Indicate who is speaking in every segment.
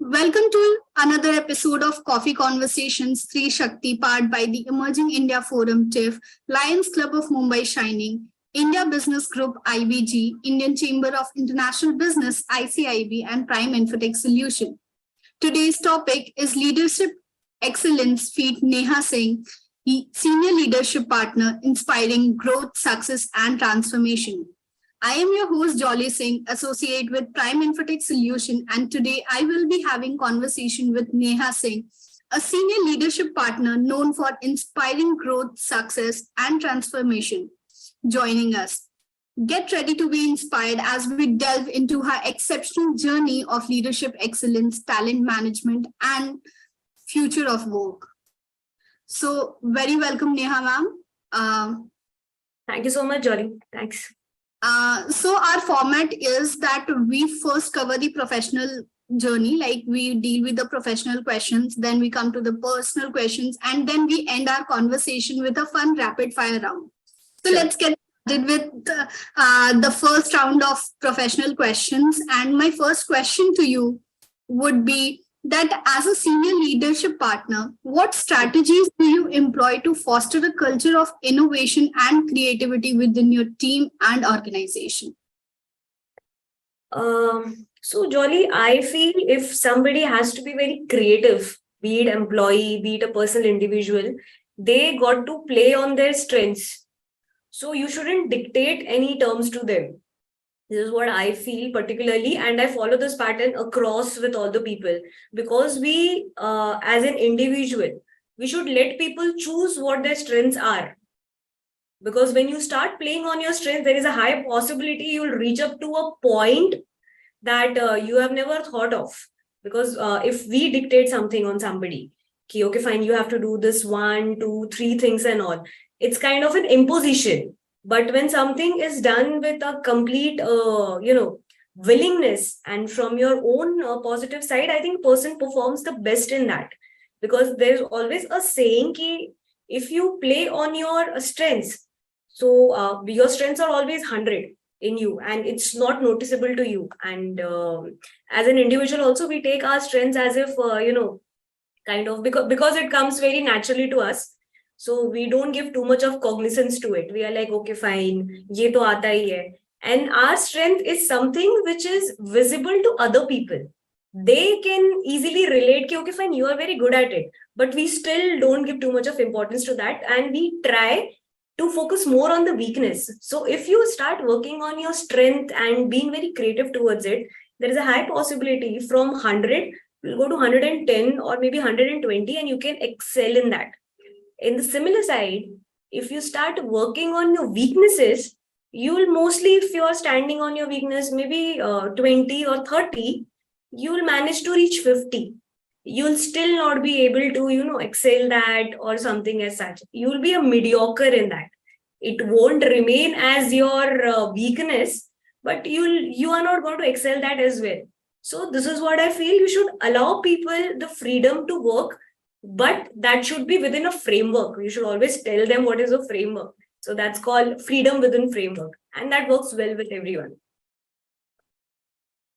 Speaker 1: Welcome to another episode of Coffee Conversations 3 Shakti, powered by the Emerging India Forum TIFF, Lions Club of Mumbai Shining, India Business Group IBG, Indian Chamber of International Business ICIB, and Prime Infotech Solution. Today's topic is Leadership Excellence Feat Neha Singh, Senior Leadership Partner, Inspiring Growth, Success, and Transformation. I am your host Jolly Singh, associate with Prime Infotech Solution, and today I will be having conversation with Neha Singh, a senior leadership partner known for inspiring growth, success, and transformation, joining us. Get ready to be inspired as we delve into her exceptional journey of leadership excellence, talent management, and future of work. So, very welcome, Neha ma'am.
Speaker 2: Thank you so much, Jolly. Thanks.
Speaker 1: So our format is that we first cover the professional journey, like we deal with the professional questions, then we come to the personal questions, and then we end our conversation with a fun rapid fire round. So let's get started with the first round of professional questions. And my first question to you would be that as a senior leadership partner, what strategies do you employ to foster a culture of innovation and creativity within your team and organization?
Speaker 2: So, Jolly, I feel if somebody has to be very creative, be it employee, be it a personal individual, they got to play on their strengths. So, you shouldn't dictate any terms to them. This is what I feel particularly, and I follow this pattern across with all the people because we, as an individual, we should let people choose what their strengths are. Because when you start playing on your strengths, there is a high possibility you'll reach up to a point that you have never thought of. Because if we dictate something on somebody, okay, fine, you have to do this 1, 2, 3 things and all, it's kind of an imposition. But when something is done with a complete, willingness and from your own positive side, I think person performs the best in that. Because there's always a saying ki if you play on your strengths, so your strengths are always 100 in you and it's not noticeable to you. And as an individual also, we take our strengths as if, kind of because it comes very naturally to us. So we don't give too much of cognizance to it. We are like, okay, fine, ye to aata hi hai. And our strength is something which is visible to other people. They can easily relate, ki, okay, fine, you are very good at it. But we still don't give too much of importance to that. And we try to focus more on the weakness. So if you start working on your strength and being very creative towards it, there is a high possibility from 100, you'll go to 110 or maybe 120 and you can excel in that. In the similar side, if you start working on your weaknesses, you will mostly, if you are standing on your weakness, maybe 20 or 30, you will manage to reach 50. You'll still not be able to, excel that or something as such. You'll be a mediocre in that. It won't remain as your weakness, but you are not going to excel that as well. So this is what I feel. You should allow people the freedom to work, but that should be within a framework. You should always tell them what is a framework. So that's called freedom within framework. And that works well with everyone.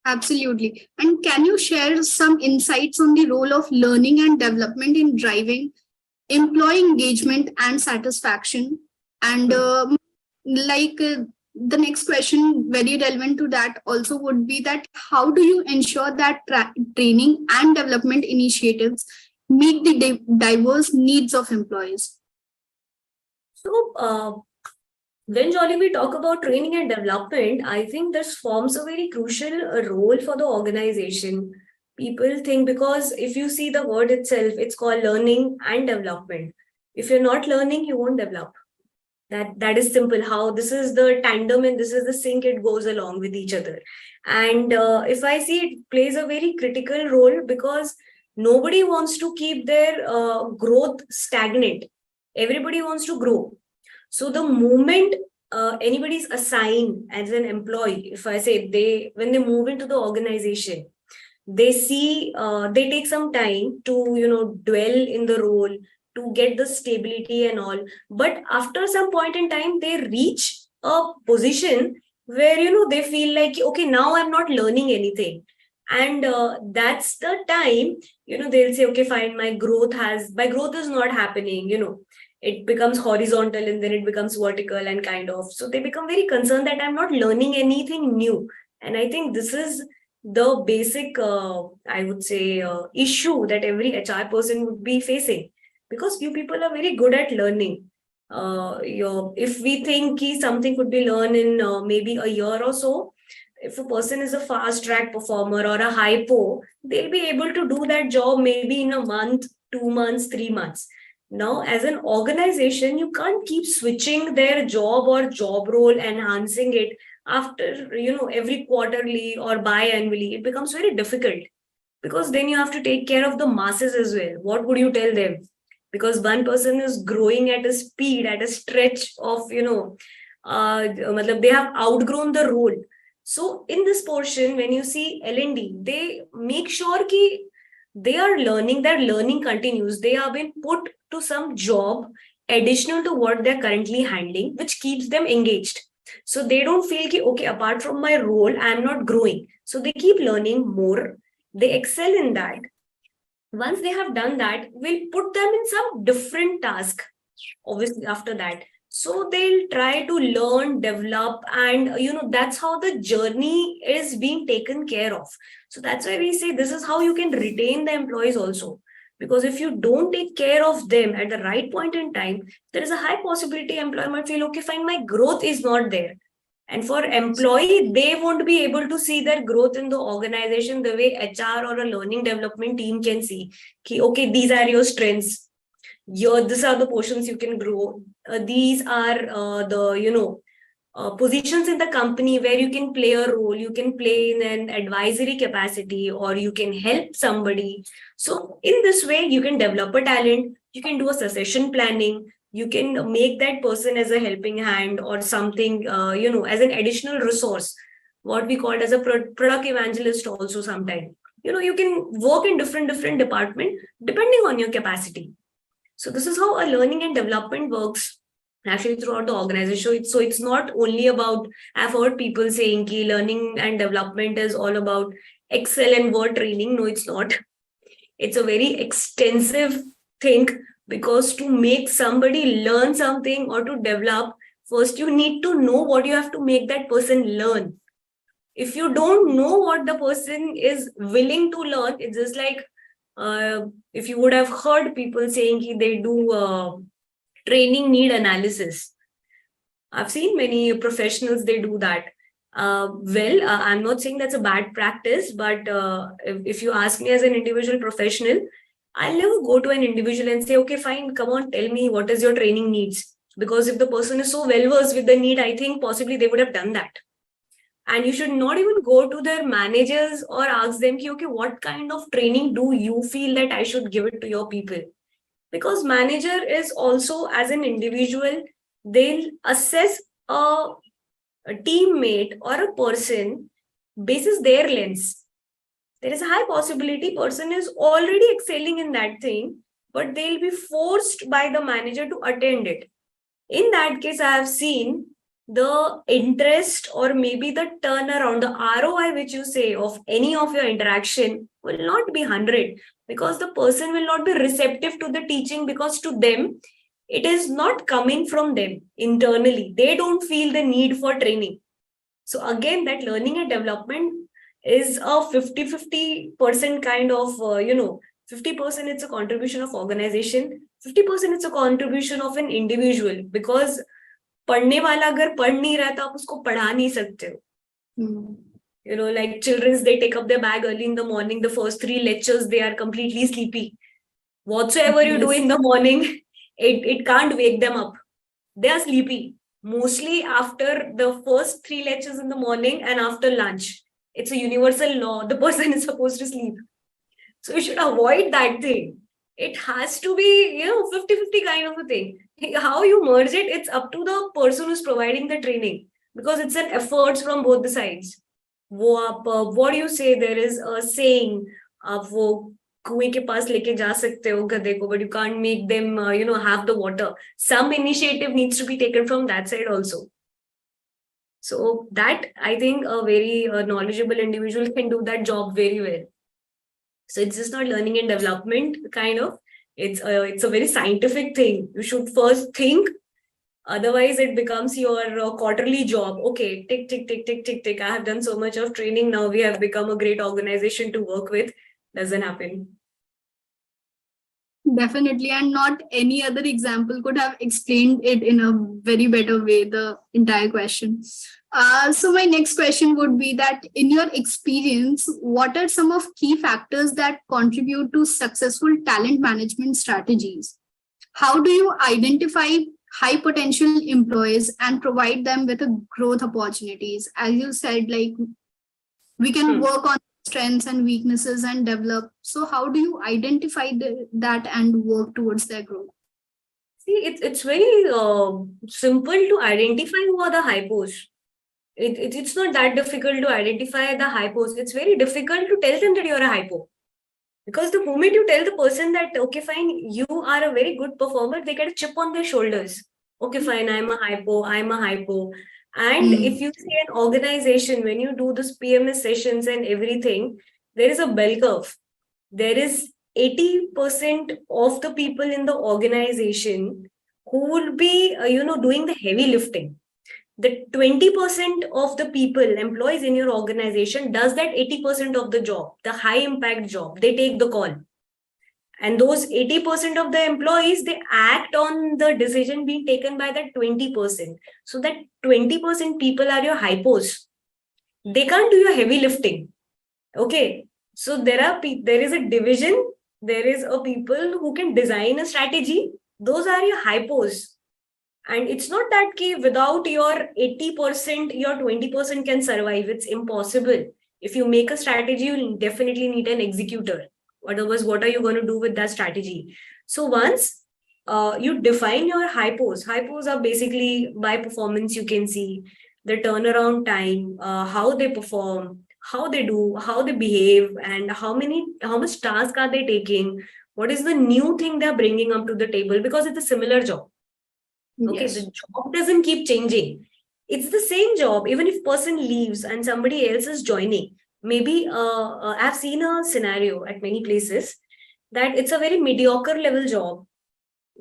Speaker 1: Absolutely. And can you share some insights on the role of learning and development in driving employee engagement and satisfaction? And the next question, very relevant to that also would be that how do you ensure that training and development initiatives meet the diverse needs of employees?
Speaker 2: So, when Jolly we talk about training and development, I think this forms a very crucial role for the organization. People think because if you see the word itself, it's called learning and development. If you're not learning, you won't develop. That is simple. How this is the tandem and this is the sync. It goes along with each other. And if I see it plays a very critical role because nobody wants to keep their growth stagnant. Everybody wants to grow. So the moment anybody is assigned as an employee, if I say when they move into the organization, they take some time to dwell in the role, to get the stability and all. But after some point in time, they reach a position where they feel like, okay, now I'm not learning anything. And that's the time, they'll say, okay, fine, my growth is not happening, it becomes horizontal and then it becomes vertical and kind of. So they become very concerned that I'm not learning anything new. And I think this is the basic, I would say, issue that every HR person would be facing, because you people are very good at learning. If we think something could be learned in maybe a year or so, if a person is a fast track performer or a hypo, they'll be able to do that job maybe in a month, 2 months, 3 months. Now, as an organization, you can't keep switching their job or job role, enhancing it after, every quarterly or biannually. It becomes very difficult, because then you have to take care of the masses as well. What would you tell them? Because one person is growing at a speed, at a stretch of, they have outgrown the role. So in this portion, when you see L&D, they make sure ki they are learning, their learning continues. They are being put to some job additional to what they're currently handling, which keeps them engaged. So they don't feel ki, okay, apart from my role, I'm not growing. So they keep learning more. They excel in that. Once they have done that, we'll put them in some different task, obviously, after that. So they'll try to learn, develop, and that's how the journey is being taken care of. So that's why we say this is how you can retain the employees also. Because if you don't take care of them at the right point in time, there is a high possibility employer might feel, okay, fine, my growth is not there. And for employee, they won't be able to see their growth in the organization the way HR or a learning development team can see. Okay, these are your strengths. These are the portions you can grow. These are the positions in the company where you can play a role. You can play in an advisory capacity, or you can help somebody. So in this way, you can develop a talent. You can do a succession planning. You can make that person as a helping hand or something, as an additional resource, what we call as a product evangelist also sometime. You can work in different department depending on your capacity. So this is how a learning and development works actually throughout the organization. So it's not only about, I've heard people saying ki learning and development is all about Excel and Word training. No, it's not. It's a very extensive thing, because to make somebody learn something or to develop, first you need to know what you have to make that person learn. If you don't know what the person is willing to learn, it's just like if you would have heard people saying they do training need analysis. I've seen many professionals, they do that. I'm not saying that's a bad practice, but if you ask me as an individual professional, I'll never go to an individual and say, okay, fine, come on, tell me what is your training needs. Because if the person is so well versed with the need, I think possibly they would have done that. And you should not even go to their managers or ask them, okay, what kind of training do you feel that I should give it to your people? Because manager is also, as an individual, they'll assess a teammate or a person basis their lens. There is a high possibility person is already excelling in that thing, but they'll be forced by the manager to attend it. In that case, I have seen the interest or maybe the turnaround, the ROI which you say of any of your interaction will not be 100, because the person will not be receptive to the teaching, because to them it is not coming from them internally. They don't feel the need for training. So again, that learning and development is a 50-50% kind of 50% it's a contribution of organization, 50% it's a contribution of an individual, because पढ़ने वाला अगर पढ़ नहीं रहा तो आप उसको पढ़ा नहीं सकते हो. Like children, they take up their bag early in the morning. The first 3 lectures, they are completely sleepy. Whatsoever you do in the morning, it can't wake them up. They are sleepy. Mostly after the first 3 lectures in the morning and after lunch. It's a universal law. The person is supposed to sleep. So you should avoid that thing. It has to be, 50-50 kind of a thing. How you merge it, it's up to the person who's providing the training, because it's an effort from both the sides. What do you say? There is a saying, आप वो कुएं के पास लेके जा सकते हो गधे को, but you can't make them, have the water. Some initiative needs to be taken from that side also. So that I think a very knowledgeable individual can do that job very well. So it's just not learning and development kind of. It's a very scientific thing. You should first think. Otherwise, it becomes your quarterly job. Okay, tick, tick, tick, tick, tick, tick. I have done so much of training. Now we have become a great organization to work with. Doesn't happen.
Speaker 1: Definitely, and not any other example could have explained it in a very better way, the entire question. So my next question would be that in your experience, what are some of key factors that contribute to successful talent management strategies? How do you identify high potential employees and provide them with a growth opportunities? As you said, like we can work on strengths and weaknesses and develop. So how do you identify that and work towards their growth?
Speaker 2: See, it's very simple to identify who are the hypos. It's not that difficult to identify the hypos. It's very difficult to tell them that you're a hypo. Because the moment you tell the person that, okay, fine, you are a very good performer, they get a chip on their shoulders. Okay, fine, I'm a hypo. And if you see an organization, when you do this PMS sessions and everything, there is a bell curve. There is 80% of the people in the organization who will be, doing the heavy lifting. The 20% of the people, employees in your organization, does that 80% of the job, the high impact job. They take the call. And those 80% of the employees, they act on the decision being taken by that 20%. So that 20% people are your hypos. They can't do your heavy lifting. Okay. So there is a division. There is a people who can design a strategy. Those are your hypos. And it's not that key without your 80%, your 20% can survive. It's impossible. If you make a strategy, you definitely need an executor. Otherwise, what are you going to do with that strategy? So once you define your hypos are basically by performance, you can see the turnaround time, how they perform, how they do, how they behave, and how much task are they taking, what is the new thing they're bringing up to the table, because it's a similar job. Okay,
Speaker 1: Yes.
Speaker 2: the job doesn't keep changing. It's the same job, even if person leaves and somebody else is joining. Maybe I've seen a scenario at many places that it's a very mediocre level job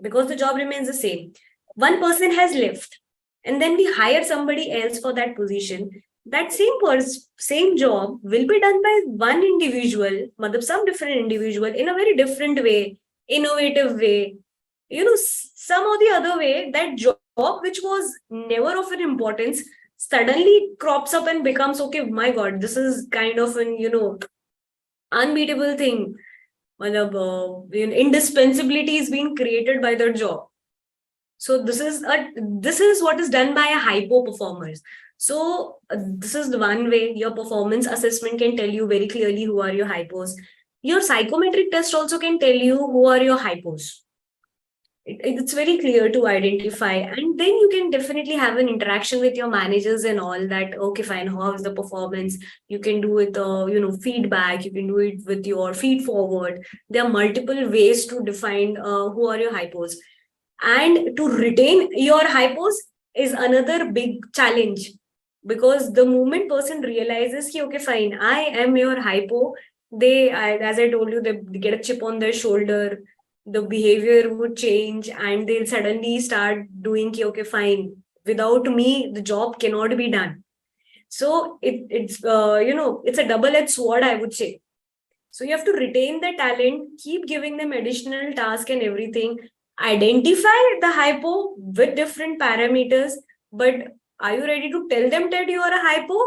Speaker 2: because the job remains the same. One person has left, and then we hire somebody else for that position. That same job will be done by one individual, some different individual in a very different way, innovative way, some or the other way. That job which was never of an importance suddenly crops up and becomes, okay, my god, this is kind of an unbeatable thing. Indispensability is being created by that job. So this is what is done by a hypo performers. So this is the one way your performance assessment can tell you very clearly who are your hypos. Your psychometric test also can tell you who are your hypos. It's very clear to identify, and then you can definitely have an interaction with your managers and all that. Okay, fine, how is the performance? You can do it feedback, you can do it with your feed forward. There are multiple ways to define who are your hypos, and to retain your hypos is another big challenge, because the moment person realizes ki, okay, fine, I am your hypo, as I told you, they get a chip on their shoulder, the behavior would change, and they'll suddenly start doing ki, okay, fine, without me the job cannot be done. So it's a double-edged sword, I would say. So you have to retain the talent, keep giving them additional task and everything, identify the hypo with different parameters, but are you ready to tell them that you are a hypo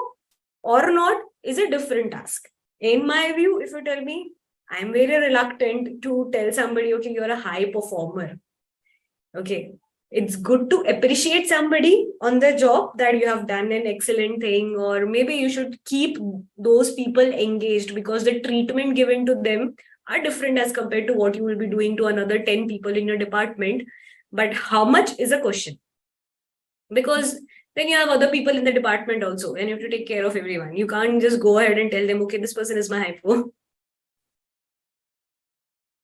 Speaker 2: or not is a different task. In my view, if you tell me, I'm very reluctant to tell somebody, okay, you're a high performer. Okay. It's good to appreciate somebody on the job that you have done an excellent thing, or maybe you should keep those people engaged, because the treatment given to them are different as compared to what you will be doing to another 10 people in your department. But how much is a question, because then you have other people in the department also, and you have to take care of everyone. You can't just go ahead and tell them, okay, this person is my hypo.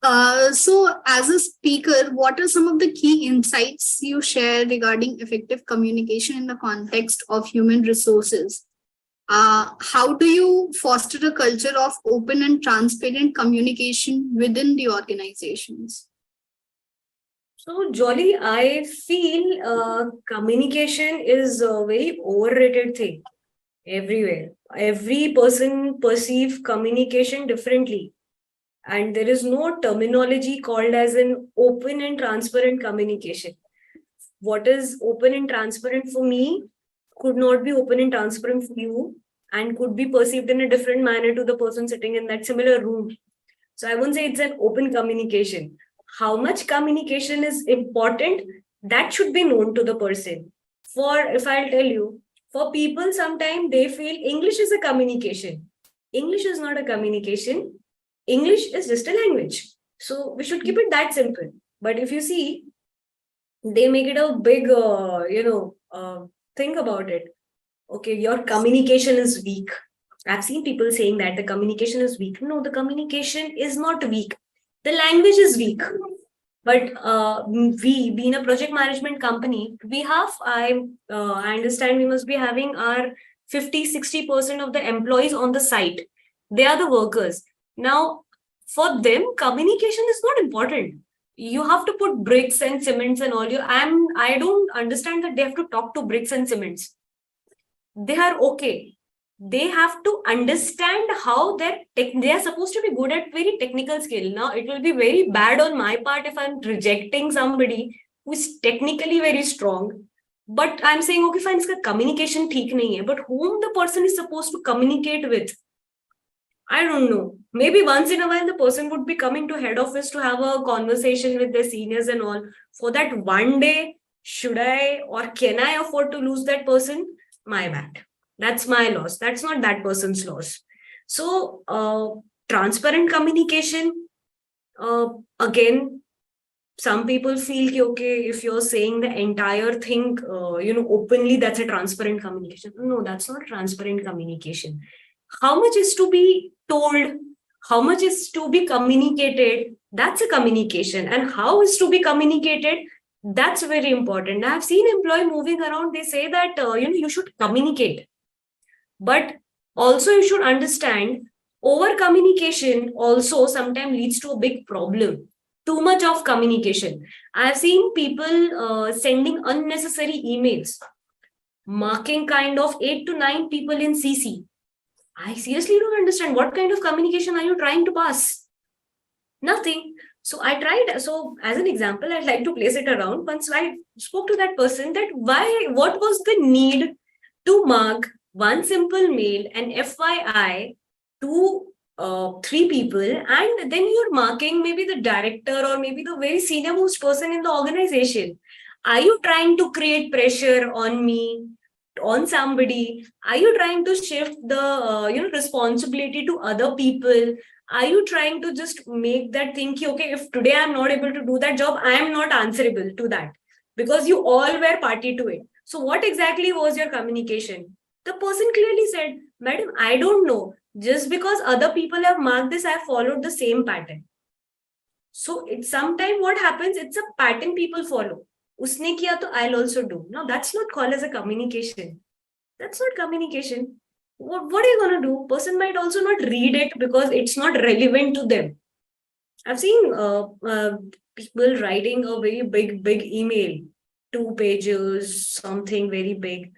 Speaker 1: So, as a speaker, what are some of the key insights you share regarding effective communication in the context of human resources? How do you foster a culture of open and transparent communication within the organizations?
Speaker 2: So, Jolly, I feel communication is a very overrated thing everywhere. Every person perceives communication differently, and there is no terminology called as an open and transparent communication. What is open and transparent for me could not be open and transparent for you, and could be perceived in a different manner to the person sitting in that similar room. So I won't say it's an open communication. How much communication is important, that should be known to the person. For, if I'll tell you, for people, sometimes they feel English is a communication. English is not a communication. English is just a language. So we should keep it that simple. But if you see, they make it a big, think about it. Okay, your communication is weak. I've seen people saying that the communication is weak. No, the communication is not weak. The language is weak. But we, being a project management company, we have, I understand we must be having our 50-60% of the employees on the site. They are the workers. Now, for them, communication is not important. You have to put bricks and cements and all. I don't understand that they have to talk to bricks and cements. They are okay. They have to understand how they are supposed to be good at very technical skill. Now, it will be very bad on my part if I'm rejecting somebody who is technically very strong. But I'm saying, okay, fine, iska communication theek nahi hai. But whom the person is supposed to communicate with, I don't know. Maybe once in a while, the person would be coming to head office to have a conversation with their seniors and all. For that one day, should I or can I afford to lose that person? My bad. That's my loss. That's not that person's loss. So, transparent communication, again, some people feel ki, okay, if you're saying the entire thing, openly, that's a transparent communication. No, that's not transparent communication. How much is to be told? How much is to be communicated? That's a communication. And how is to be communicated? That's very important. I've seen employee moving around. They say that, you should communicate. But also you should understand over communication also sometimes leads to a big problem. Too much of communication. I've seen people sending unnecessary emails, marking kind of 8 to 9 people in CC. I seriously don't understand what kind of communication are you trying to pass? Nothing. So I tried. So as an example, I'd like to place it around. Once I spoke to that person that what was the need to mark one simple mail and FYI to 3 people, and then you're marking maybe the director or maybe the very senior most person in the organization. Are you trying to create pressure on me, on somebody? Are you trying to shift the responsibility to other people? Are you trying to just make that thing, okay, if today I'm not able to do that job, I am not answerable to that, because you all were party to it? So what exactly was your communication? The person clearly said, madam, I don't know, just because other people have marked this, I have followed the same pattern. So it's sometimes what happens, it's a pattern people follow. Usne kiya to I'll also do. Now that's not called as a communication. That's not communication. What are you going to do? Person might also not read it because it's not relevant to them. I've seen people writing a very big email, 2 pages, something very big.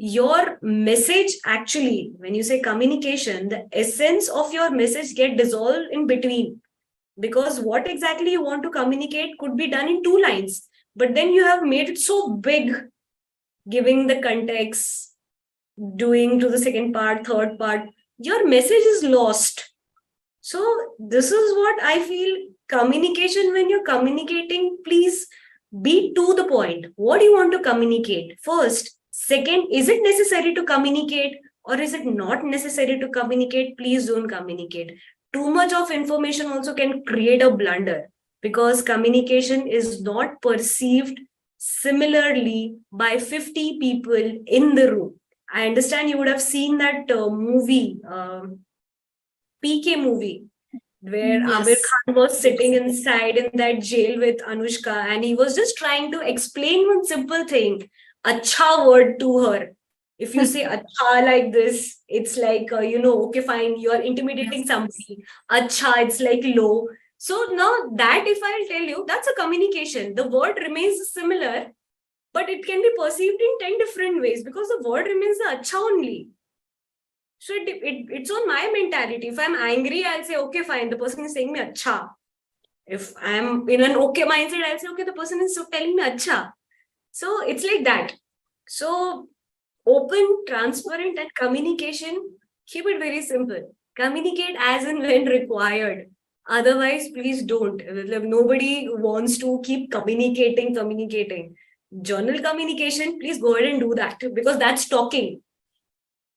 Speaker 2: Your message, actually, when you say communication, the essence of your message get dissolved in between, because what exactly you want to communicate could be done in 2 lines, but then you have made it so big, giving the context, doing to the second part, third part, your message is lost. So this is what I feel. Communication, when you're communicating, please be to the point. What do you want to communicate? First. Second, is it necessary to communicate or is it not necessary to communicate? Please don't communicate. Too much of information also can create a blunder, because communication is not perceived similarly by 50 people in the room. I understand you would have seen that movie, PK movie. where Amir
Speaker 1: Yes.
Speaker 2: Khan was sitting inside in that jail with Anushka, and he was just trying to explain one simple thing, acha word to her. If you say acha like this, it's like, okay, fine, you are intimidating somebody. Acha, it's like low. So now that if I'll tell you, that's a communication. The word remains similar, but it can be perceived in 10 different ways because the word remains the acha only. So it's on my mentality. If I'm angry, I'll say, okay, fine, the person is saying me acha. If I'm in an okay mindset, I'll say, okay, the person is telling me acha. So it's like that. So open, transparent, and communication, keep it very simple. Communicate as and when required. Otherwise, please don't. Nobody wants to keep communicating. Journal communication, please go ahead and do that because that's talking.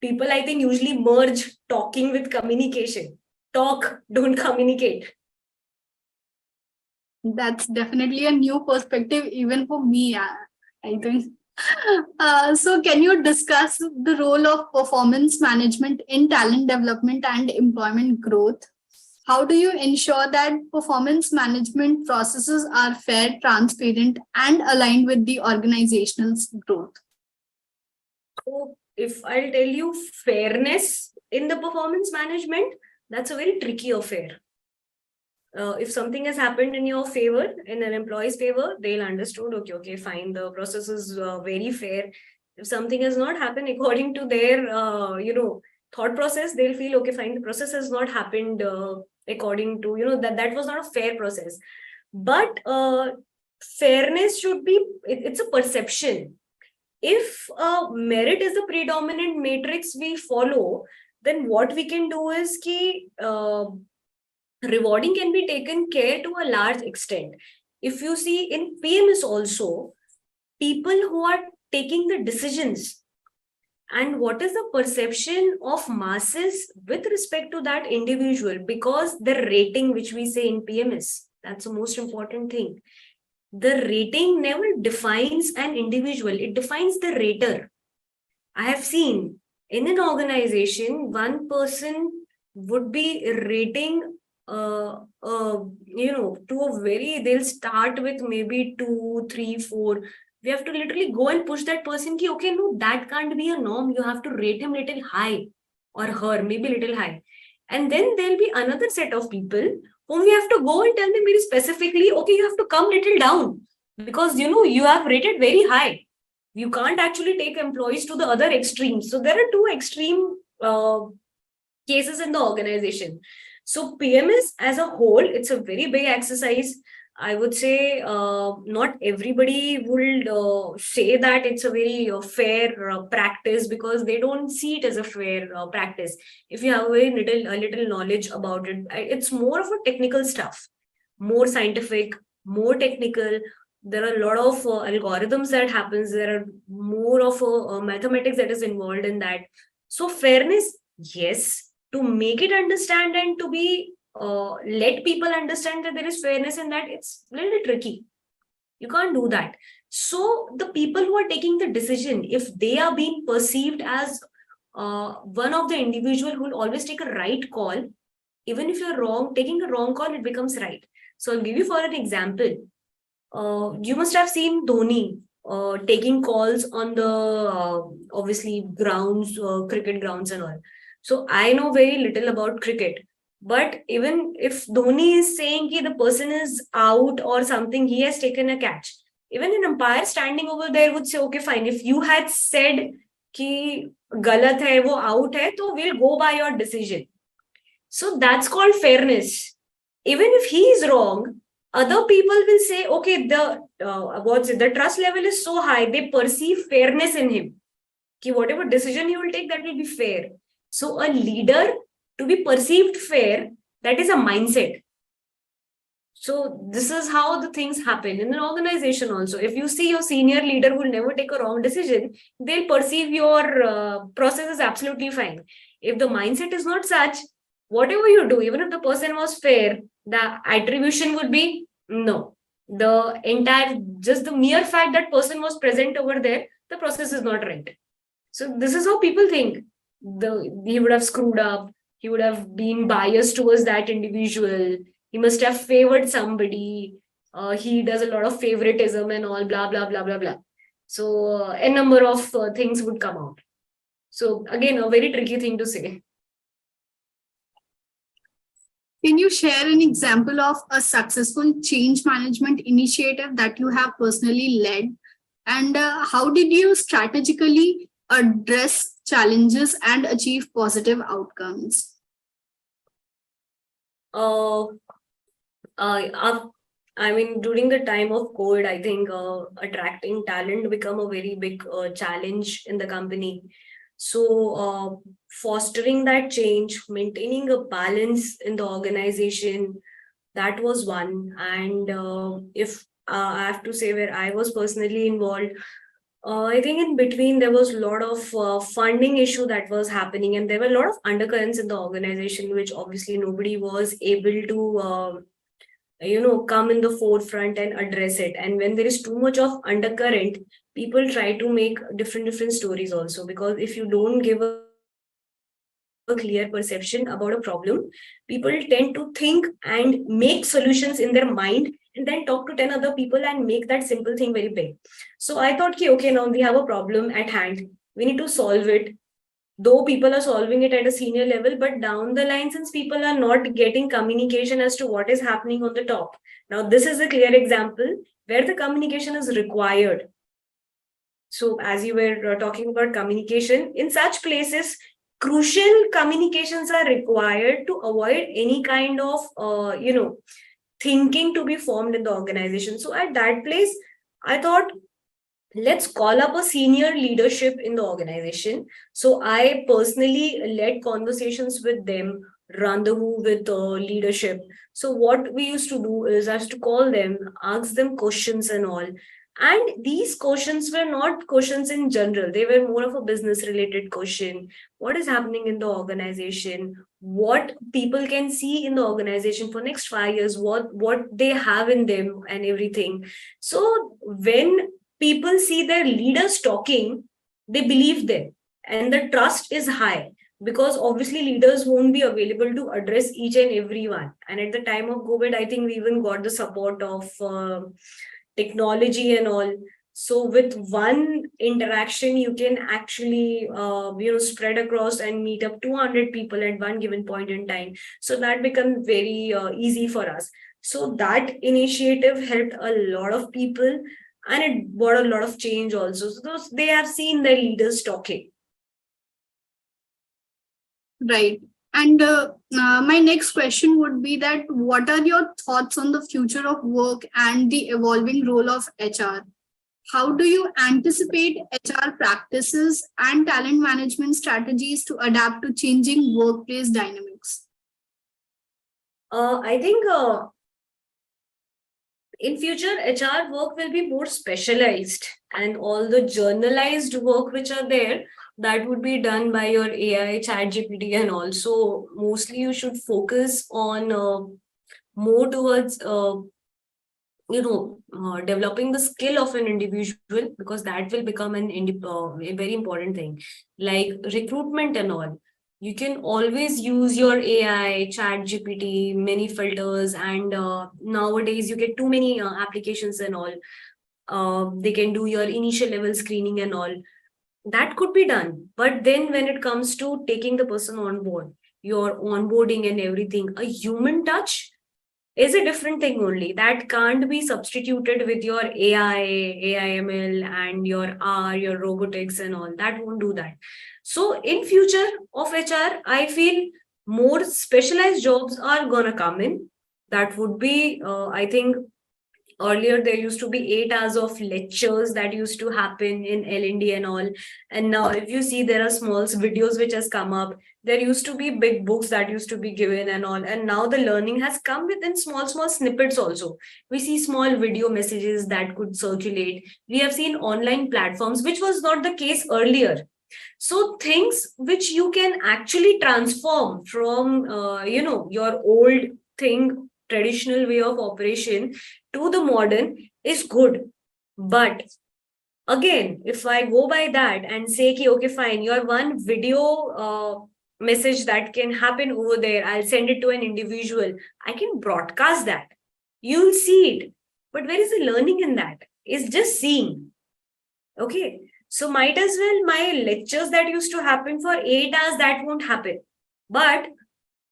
Speaker 2: People, I think, usually merge talking with communication. Talk, don't communicate.
Speaker 1: That's definitely a new perspective, even for me, I think. So, can you discuss the role of performance management in talent development and employment growth? How do you ensure that performance management processes are fair, transparent, and aligned with the organization's growth?
Speaker 2: So, if I'll tell you fairness in the performance management, that's a very tricky affair. If something has happened in your favor, in an employee's favor, they'll understood, okay, fine, the process is very fair. If something has not happened according to their, thought process, they'll feel, okay, fine, the process has not happened according to, that was not a fair process. But fairness should be, it's a perception. If merit is the predominant matrix we follow, then what we can do is rewarding can be taken care to a large extent. If you see in PMS also, people who are taking the decisions and what is the perception of masses with respect to that individual, because the rating which we say in PMS, that's the most important thing. The rating never defines an individual, it defines the rater. I have seen in an organization, one person would be rating to a very, they'll start with maybe 2, 3, 4. We have to literally go and push that person ki, okay, no, that can't be a norm. You have to rate him little high, or her, maybe little high. And then there'll be another set of people whom we have to go and tell them very specifically, okay, you have to come little down because, you have rated very high. You can't actually take employees to the other extremes. So there are two extreme cases in the organization. So PMS as a whole, it's a very big exercise. I would say not everybody will say that it's a very fair practice because they don't see it as a fair practice. If you have a little knowledge about it, it's more of a technical stuff, more scientific, more technical. There are a lot of algorithms that happens. There are more of mathematics that is involved in that. So fairness, yes, to make it understand and to be let people understand that there is fairness in that, it's a little tricky. You can't do that. So the people who are taking the decision, if they are being perceived as one of the individual who will always take a right call, even if you're wrong, taking a wrong call, it becomes right. So I'll give you for an example. You must have seen Dhoni taking calls on the obviously grounds, cricket grounds and all. So I know very little about cricket. But even if Dhoni is saying that the person is out or something, he has taken a catch. Even an umpire standing over there would say, okay, fine. If you had said कि गलत है, वो out है, तो we'll go by your decision. So that's called fairness. Even if he is wrong, other people will say, okay, the trust level is so high, they perceive fairness in him. Ki whatever decision he will take, that will be fair. So a leader, to be perceived fair, that is a mindset. So this is how the things happen in an organization also. If you see your senior leader will never take a wrong decision, they'll perceive your process is absolutely fine. If the mindset is not such, whatever you do, even if the person was fair, the attribution would be no. Just the mere fact that person was present over there, the process is not right. So this is how people think. He would have screwed up. he would have been biased towards that individual. He must have favored somebody. He does a lot of favoritism and all, blah, blah, blah, blah, blah. So a number of things would come out. So again, a very tricky thing to say.
Speaker 1: Can you share an example of a successful change management initiative that you have personally led? And how did you strategically address challenges and achieve positive outcomes?
Speaker 2: Uh, I mean, during the time of COVID, I think attracting talent become a very big challenge in the company. So, fostering that change, maintaining a balance in the organization, that was one. And if I have to say where I was personally involved, I think in between there was a lot of funding issue that was happening, and there were a lot of undercurrents in the organization, which obviously nobody was able to come in the forefront and address it. And when there is too much of undercurrent, people try to make different stories also, because if you don't give a clear perception about a problem, people tend to think and make solutions in their mind, and then talk to 10 other people and make that simple thing very big. So I thought, okay, now we have a problem at hand, we need to solve it. Though people are solving it at a senior level, but down the line, since people are not getting communication as to what is happening on the top, now this is a clear example where the communication is required. So as you were talking about communication, in such places crucial communications are required to avoid any kind of thinking to be formed in the organization. So at that place, I thought, let's call up a senior leadership in the organization. So I personally led conversations with them, rendezvous with leadership. So what we used to do is I used to call them, ask them questions and all. And these questions were not questions in general. They were more of a business related question. What is happening in the organization? What people can see in the organization for next 5 years? What they have in them and everything. So when people see their leaders talking, they believe them, and the trust is high, because obviously leaders won't be available to address each and every one. And at the time of COVID, I think we even got the support of technology and all. So with one interaction, you can actually spread across and meet up 200 people at one given point in time. So that becomes very easy for us. So that initiative helped a lot of people, and it brought a lot of change also. So those, they have seen their leaders talking.
Speaker 1: Right. And my next question would be that what are your thoughts on the future of work and the evolving role of HR? How do you anticipate HR practices and talent management strategies to adapt to changing workplace dynamics?
Speaker 2: I think in future, HR work will be more specialized, and all the journalized work which are there, that would be done by your AI, chat GPT, and also mostly you should focus on more towards developing the skill of an individual, because that will become a very important thing, like recruitment and all. You can always use your AI, chat GPT, many filters, and nowadays you get too many applications and all. They can do your initial level screening and all. That could be done, but then when it comes to taking the person on board, your onboarding and everything, a human touch is a different thing only. That can't be substituted with your AI, AIML, and your R, your robotics and all. That won't do that. So in future of HR, I feel more specialized jobs are gonna come in. That would be, I think, earlier there used to be 8 hours of lectures that used to happen in L&D and all, and now if you see, there are small videos which has come up. There used to be big books that used to be given and all, and now the learning has come within small snippets also. We see small video messages that could circulate. We have seen online platforms, which was not the case earlier. So things which you can actually transform from your old thing, traditional way of operation, to the modern is good. But again, if I go by that and say, okay, fine, your one video message that can happen over there. I'll send it to an individual. I can broadcast that. You'll see it. But where is the learning in that? It's just seeing. Okay. So might as well my lectures that used to happen for 8 hours, that won't happen. But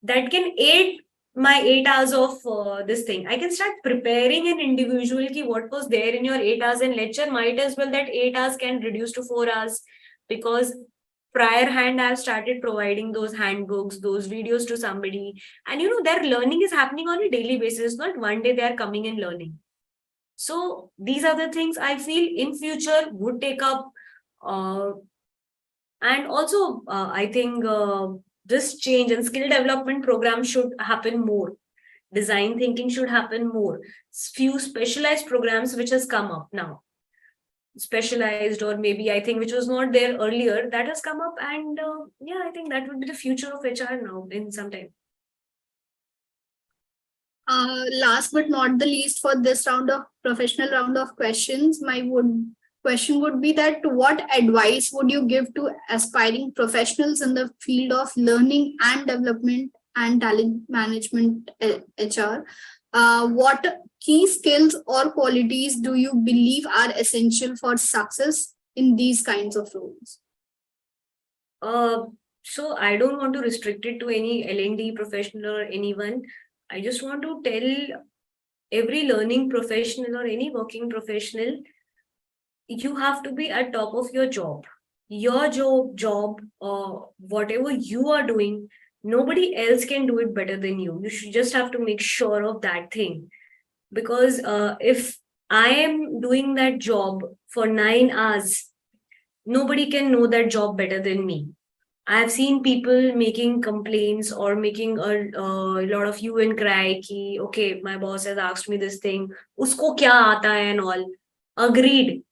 Speaker 2: that can aid my 8 hours of this thing. I can start preparing an individual ki what was there in your 8 hours in lecture. Might as well that 8 hours can reduce to 4 hours, because prior hand I've started providing those handbooks, those videos to somebody, and their learning is happening on a daily basis. Not one day they are coming and learning. So these are the things I feel in future would take up. And also, I think this change and skill development program should happen more. Design thinking should happen more. Few specialized programs which has come up now, specialized, or maybe I think which was not there earlier, that has come up, and yeah, I think that would be the future of HR now in some time.
Speaker 1: Last but not the least, for this professional round of questions, my question would be that what advice would you give to aspiring professionals in the field of learning and development and talent management, HR? What key skills or qualities do you believe are essential for success in these kinds of roles?
Speaker 2: So I don't want to restrict it to any L&D professional or anyone. I just want to tell every learning professional or any working professional, you have to be at top of your job. Your job, whatever you are doing, nobody else can do it better than you. You should just have to make sure of that thing. Because if I am doing that job for 9 hours, nobody can know that job better than me. I've seen people making complaints or making a lot of hue and cry ki, okay, my boss has asked me this thing, usko kya aata hai and all. Agreed.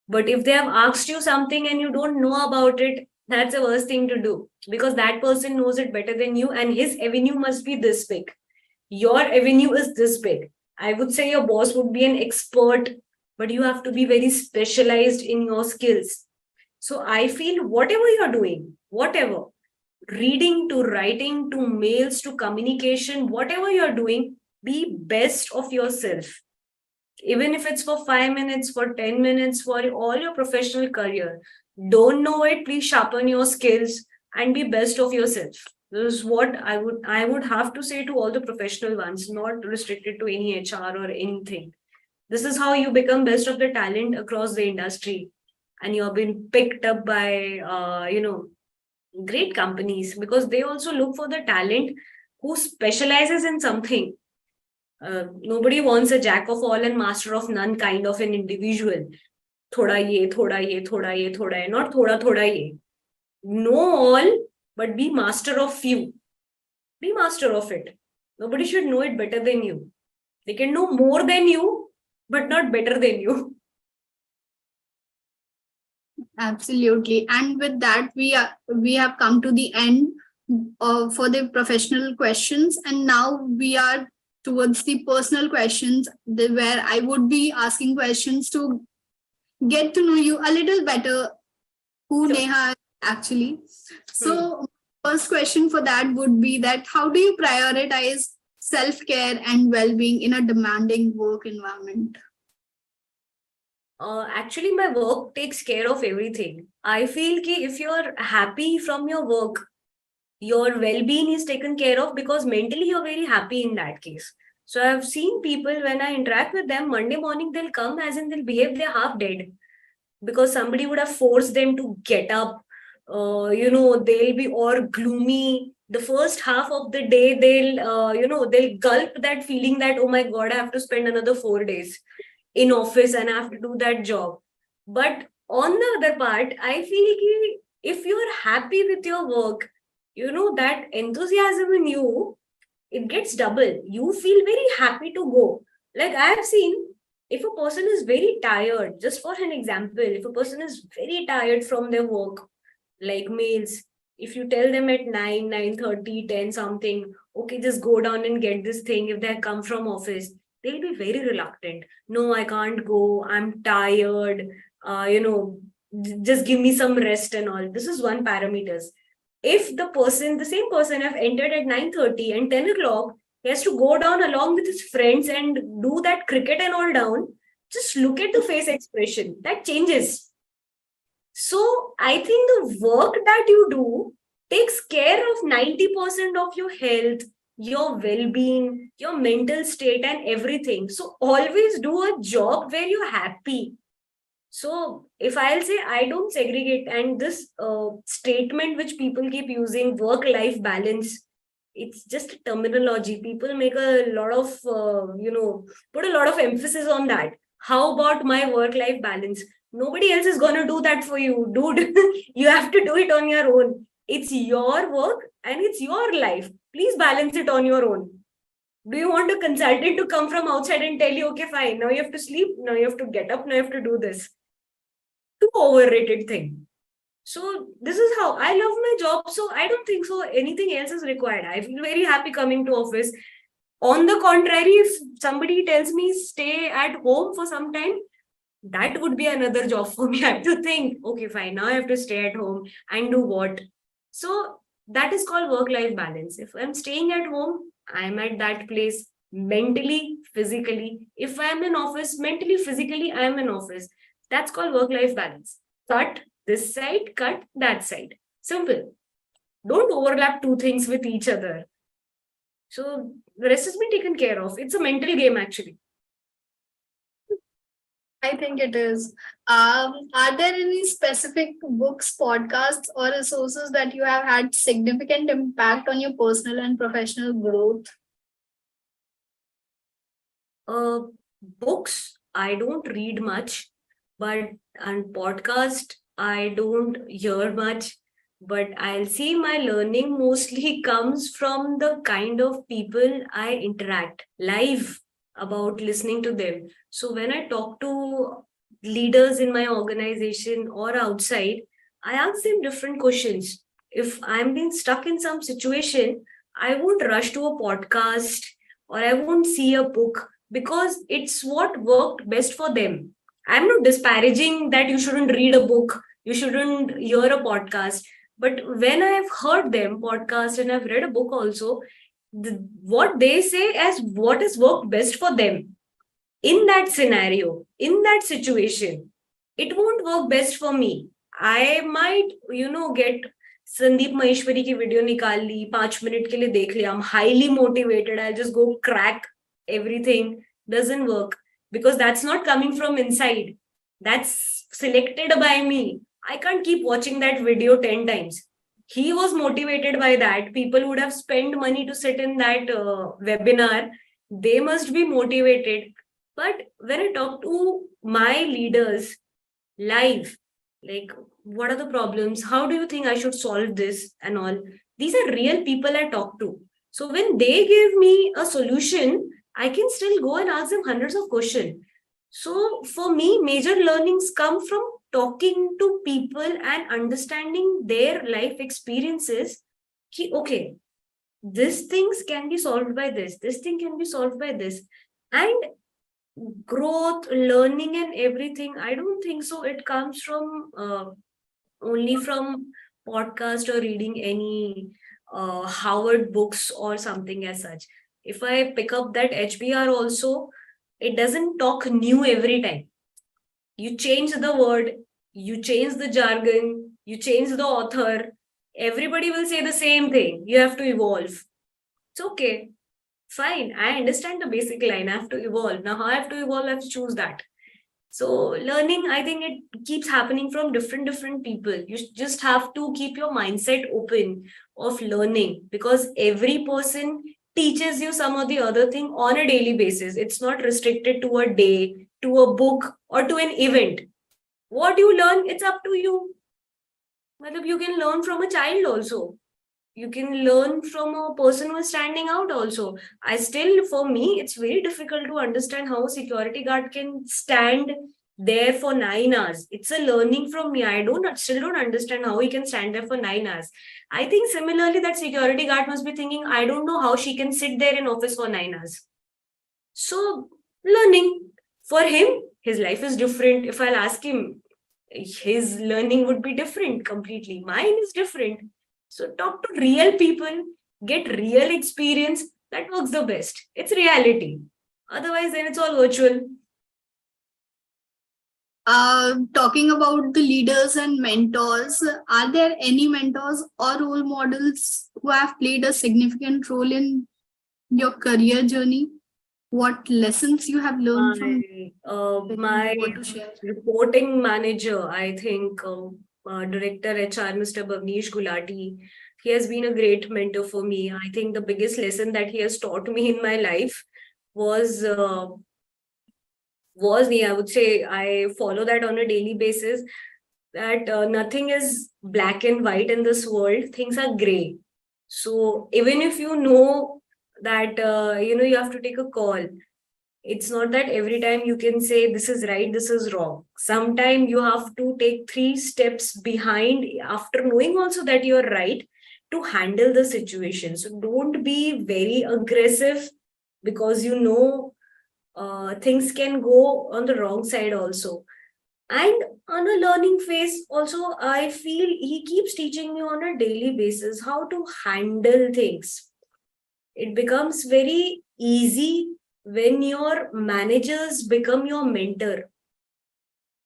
Speaker 2: But if they have asked you something and you don't know about it, that's the worst thing to do, because that person knows it better than you, and his avenue must be this big. Your avenue is this big. I would say your boss would be an expert, but you have to be very specialized in your skills. So I feel whatever you're doing, whatever, reading to writing to mails to communication, whatever you're doing, be best of yourself. Even if it's for 5 minutes, for 10 minutes, for all your professional career. Don't know it, please sharpen your skills and be best of yourself. This is what I would have to say to all the professional ones, not restricted to any HR or anything. This is how you become best of the talent across the industry, and you're being picked up by great companies, because they also look for the talent who specializes in something. Nobody wants a jack of all and master of none kind of an individual. Thoda ye, thoda ye, thoda ye, thoda ye, not thoda thoda ye. Know all, but be master of few. Be master of it. Nobody should know it better than you. They can know more than you, but not better than you.
Speaker 1: Absolutely. And with that, we have come to the end for the professional questions, and now we are towards the personal questions, where I would be asking questions to get to know you a little better, who
Speaker 2: Sure.
Speaker 1: Neha is actually. So first question for that would be that how do you prioritize self-care and well-being in a demanding work environment?
Speaker 2: Actually, my work takes care of everything. I feel ki if you're happy from your work, your well-being is taken care of, because mentally you're very happy in that case. So I've seen people, when I interact with them, Monday morning they'll come as in they'll behave they're half dead, because somebody would have forced them to get up. They'll be all gloomy. The first half of the day, they'll gulp that feeling that, oh my God, I have to spend another 4 days in office and I have to do that job. But on the other part, I feel if you're happy with your work, that enthusiasm in you, it gets double. You feel very happy to go. Like I have seen, if a person is very tired, just for an example, if a person is very tired from their work, like males, if you tell them at 9, 9:30, 10 something, okay, just go down and get this thing. If they come from office, they'll be very reluctant. No, I can't go. I'm tired. Just give me some rest and all. This is one parameters. if the same person have entered at 9:30 and 10 o'clock, he has to go down along with his friends and do that cricket and all down, just look at the face expression. That changes. So I think the work that you do takes care of 90% of your health, your well-being, your mental state, and everything. So always do a job where you're happy. So if I'll say, I don't segregate, and this statement which people keep using, work-life balance, it's just a terminology. People make a lot of put a lot of emphasis on that. How about my work-life balance? Nobody else is gonna do that for you, dude. You have to do it on your own. It's your work and it's your life. Please balance it on your own. Do you want a consultant to come from outside and tell you, okay, fine, now you have to sleep, now you have to get up, now you have to do this? Too overrated thing. So this is how I love my job. So I don't think so anything else is required. I feel very happy coming to office. On the contrary, if somebody tells me stay at home for some time, that would be another job for me. I have to think, okay, fine, now I have to stay at home and do what? So that is called work-life balance. If I'm staying at home, I'm at that place mentally, physically. If I'm in office, mentally, physically, I'm in office. That's called work-life balance. Cut this side, cut that side. Simple. Don't overlap two things with each other. So the rest has been taken care of. It's a mental game, actually.
Speaker 1: I think it is. Are there any specific books, podcasts, or resources that you have had significant impact on your personal and professional growth?
Speaker 2: Books, I don't read much, but on podcast, I don't hear much. But I'll see my learning mostly comes from the kind of people I interact live about listening to them. So when I talk to leaders in my organization or outside, I ask them different questions. If I'm being stuck in some situation, I won't rush to a podcast or I won't see a book because it's what worked best for them. I'm not disparaging that you shouldn't read a book, you shouldn't hear a podcast. But when I've heard them podcast and I've read a book also, what they say as what has worked best for them in that scenario, in that situation, it won't work best for me. I might, get Sandeep Maheshwari की video निकाल ली 5 minute के लिए देख लिया. I'm highly motivated. I'll just go crack everything. Doesn't work because that's not coming from inside. That's selected by me. I can't keep watching that video 10 times. He was motivated by that. People would have spent money to sit in that webinar. They must be motivated. But when I talk to my leaders live, like, what are the problems? How do you think I should solve this and all? These are real people I talk to. So when they give me a solution, I can still go and ask them hundreds of questions. So for me, major learnings come from talking to people and understanding their life experiences. Okay, these things can be solved by this thing can be solved by this. And growth, learning, and everything, I don't think so. It comes from only from podcast or reading any Howard books or something as such. If I pick up that HBR also, it doesn't talk new every time. You change the word, you change the jargon, you change the author. Everybody will say the same thing. You have to evolve. It's okay. Fine. I understand the basic line. I have to evolve. Now, how I have to evolve, I have to choose that. So learning, I think it keeps happening from different people. You just have to keep your mindset open of learning because every person teaches you some or the other thing on a daily basis. It's not restricted to a day, to a book, or to an event. What you learn, it's up to you. You can learn from a child also. You can learn from a person who is standing out also. For me, it's very difficult to understand how a security guard can stand there for 9 hours. It's a learning from me. I still don't understand how he can stand there for 9 hours. I think similarly, that security guard must be thinking, I don't know how she can sit there in office for 9 hours. So learning for him, his life is different. If I'll ask him, his learning would be different completely. Mine is different. So talk to real people, get real experience. That works the best. It's reality. Otherwise, then it's all virtual.
Speaker 1: Talking about the leaders and mentors, are there any mentors or role models who have played a significant role in your career journey? What lessons you have learned from
Speaker 2: My
Speaker 1: what to share?
Speaker 2: reporting manager, I think, Director HR, Mr. Bhavnesh Gulati, he has been a great mentor for me. I think the biggest lesson that he has taught me in my life was I would say I follow that on a daily basis, that nothing is black and white in this world, things are gray. So even if you know that you have to take a call, it's not that every time you can say this is right, this is wrong. Sometimes you have to take 3 steps behind after knowing also that you're right to handle the situation. So don't be very aggressive, because things can go on the wrong side also. And on a learning phase also, I feel he keeps teaching me on a daily basis how to handle things. It becomes very easy when your managers become your mentor,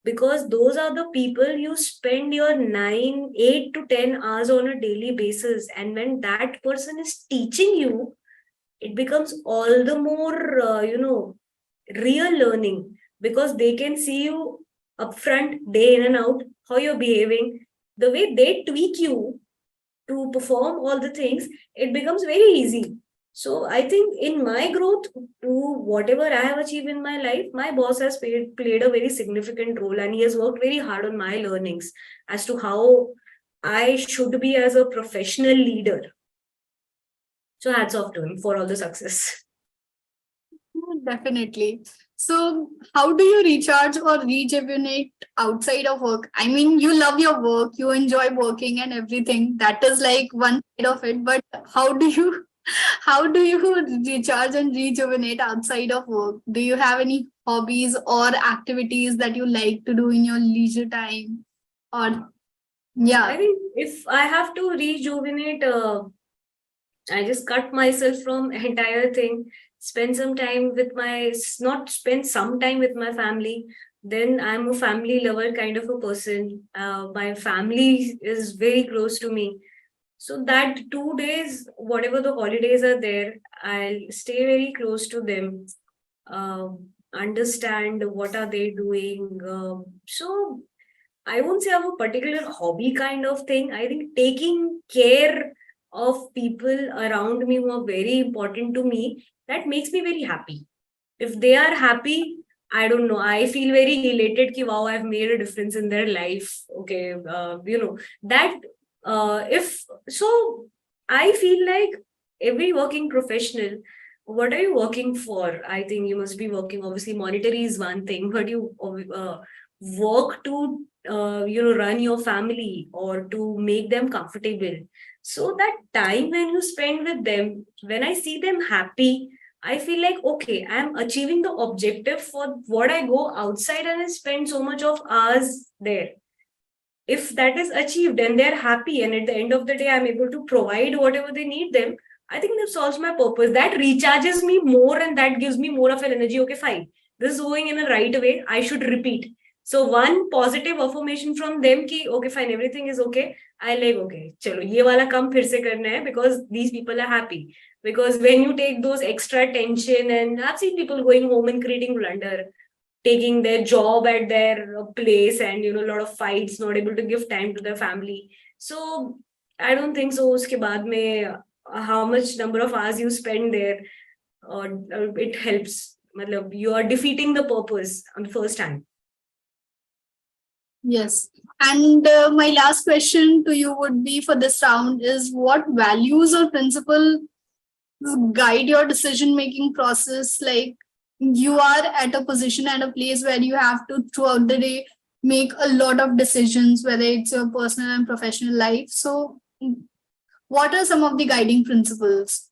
Speaker 2: because those are the people you spend your 9, 8 to 10 hours on a daily basis. And when that person is teaching you, it becomes all the more, real learning, because they can see you upfront, day in and out, how you're behaving, the way they tweak you to perform all the things, it becomes very easy. So I think in my growth to whatever I have achieved in my life, my boss has played a very significant role, and he has worked very hard on my learnings as to how I should be as a professional leader. So hats off to him for all the success.
Speaker 1: Definitely. So, how do you recharge or rejuvenate outside of work? I mean, you love your work, you enjoy working and everything. That is like one side of it. But how do you how do you recharge and rejuvenate outside of work? Do you have any hobbies or activities that you like to do in your leisure time? Or
Speaker 2: I
Speaker 1: yeah,
Speaker 2: think if I have to rejuvenate, I just cut myself from entire thing, spend some time with my, not spend some time with my family. Then I'm a family lover kind of a person. My family is very close to me. So that 2 days, whatever the holidays are there, I'll stay very close to them. Understand what are they doing. So I won't say I have a particular hobby kind of thing. I think taking care of people around me who are very important to me, that makes me very happy. If they are happy, I don't know, I feel very elated ki wow, I've made a difference in their life. Okay, that if so, I feel like every working professional, what are you working for? I think you must be working, obviously monetary is one thing, but you work to run your family or to make them comfortable. So that time when you spend with them, when I see them happy, I feel like, okay, I'm achieving the objective for what I go outside and I spend so much of hours there. If that is achieved and they're happy, and at the end of the day, I'm able to provide whatever they need them, I think that solves my purpose. That recharges me more and that gives me more of an energy. Okay, fine. This is going in a right way. I should repeat. So one positive affirmation from them ki, okay, fine, everything is okay. I like, okay, chalo, ye wala kam phir se karna hai, because these people are happy. Because when you take those extra tension, and I've seen people going home and creating blunder, taking their job at their place, and a lot of fights, not able to give time to their family. So I don't think so uske baad mein how much number of hours you spend there, it helps. Matlab, you are defeating the purpose on the first time.
Speaker 1: yes. And my last question to you would be for this round is what values or principle guide your decision making process? Like you are at a position at a place where you have to throughout the day make a lot of decisions, whether it's your personal and professional life. So what are some of the guiding principles?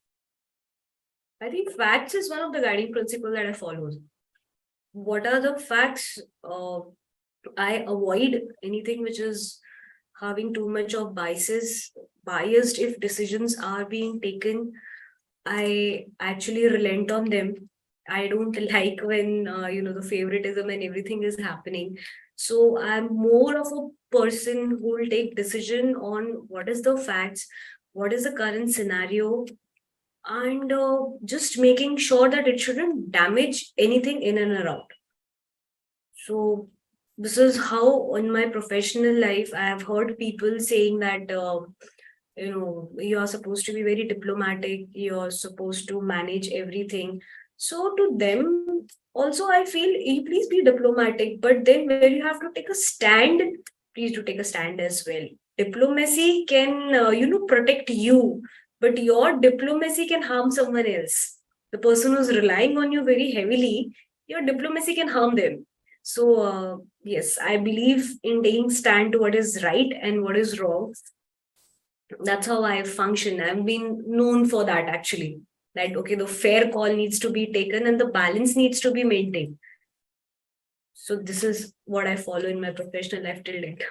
Speaker 2: I think facts is one of the guiding principles that I follow. What are the facts? I avoid anything which is having too much of biased if decisions are being taken. I actually relent on them. I don't like when the favoritism and everything is happening. So I'm more of a person who will take decision on what is the facts, what is the current scenario, and just making sure that it shouldn't damage anything in and around. So this is how in my professional life I have heard people saying that you are supposed to be very diplomatic, you're supposed to manage everything. So to them also I feel, please be diplomatic, but then where you have to take a stand, please do take a stand as well. Diplomacy can protect you, but your diplomacy can harm someone else. The person who's relying on you very heavily, your diplomacy can harm them. So yes, I believe in taking stand to what is right and what is wrong. That's how I function. I've been known for that actually. That okay, the fair call needs to be taken and the balance needs to be maintained. So this is what I follow in my professional life till date.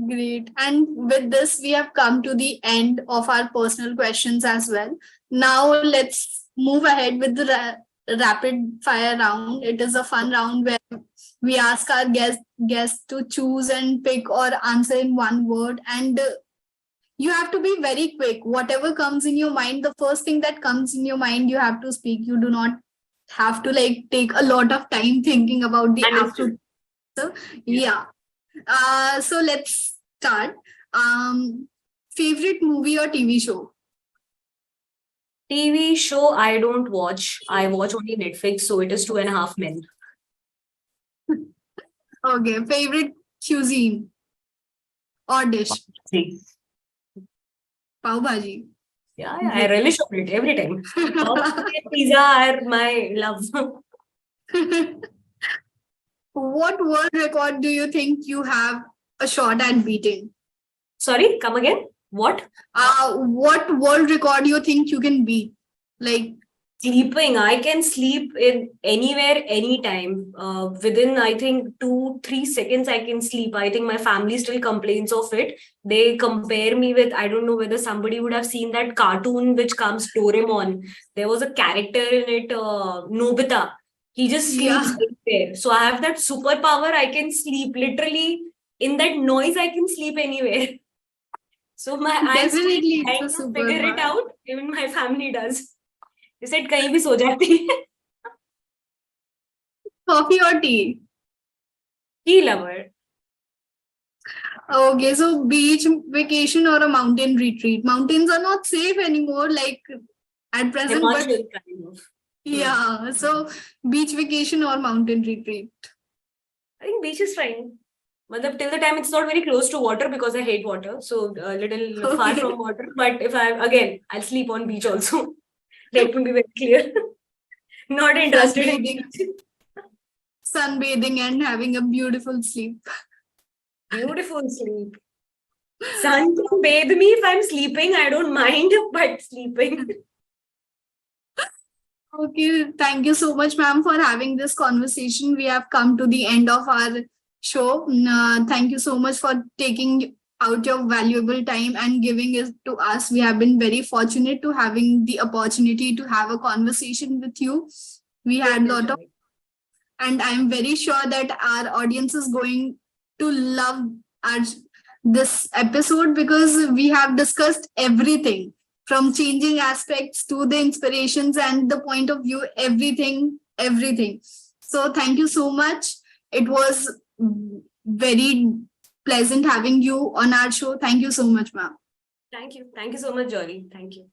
Speaker 1: Great. And with this, we have come to the end of our personal questions as well. Now, let's move ahead with the rapid fire round. It is a fun round where we ask our guests to choose and pick or answer in one word. And you have to be very quick. Whatever comes in your mind, the first thing that comes in your mind, you have to speak. You do not have to take a lot of time thinking about the
Speaker 2: Understood.
Speaker 1: answer. Yeah. So let's start. Favorite movie or TV show?
Speaker 2: TV show I don't watch. I watch only Netflix, so it is 2.5 Men.
Speaker 1: Okay. Favorite cuisine or dish?
Speaker 2: See.
Speaker 1: Pav bhaji.
Speaker 2: Yeah, I relish on it every time. Pizza are my love.
Speaker 1: What world record do you think you have a shot at beating?
Speaker 2: Sorry, come again. What?
Speaker 1: What world record you think you can beat? Like
Speaker 2: Sleeping. I can sleep in anywhere, anytime. Within, I think, 2-3 seconds, I can sleep. I think my family still complains of it. They compare me with, I don't know whether somebody would have seen that cartoon which comes Doraemon. There was a character in it, Nobita. He just sleeps there. So I have that superpower. I can sleep literally in that noise. I can sleep anywhere. So I'm still
Speaker 1: definitely
Speaker 2: trying
Speaker 1: it's a
Speaker 2: to figure it
Speaker 1: superpower.
Speaker 2: out. Even my family does. They said कहीं भी सो जाती है.
Speaker 1: Coffee or tea?
Speaker 2: Tea lover.
Speaker 1: Okay, so beach vacation or a mountain retreat? Mountains are not safe anymore, like at present, but
Speaker 2: Himachal kind of.
Speaker 1: yeah. So beach vacation or mountain retreat?
Speaker 2: I think beach is fine. Matlab, till the time it's not very close to water because I hate water. So a little far
Speaker 1: Okay.
Speaker 2: from water. But if I'll sleep on beach also. Let me be very clear. Not interested in
Speaker 1: Sunbathing, sunbathing, and having a beautiful sleep.
Speaker 2: beautiful sleep. Sun can bathe me if I'm sleeping. I don't mind, but sleeping.
Speaker 1: Okay, thank you so much, ma'am, for having this conversation. We have come to the end of our show. Thank you so much for taking out your valuable time and giving it to us. We have been very fortunate to having the opportunity to have a conversation with you. We had a lot of, and I'm very sure that our audience is going to love our this episode because we have discussed everything from changing aspects to the inspirations and the point of view, everything. So thank you so much. It was very pleasant having you on our show. Thank you so much, ma'am.
Speaker 2: Thank you. Thank you so much, Jolly. Thank you.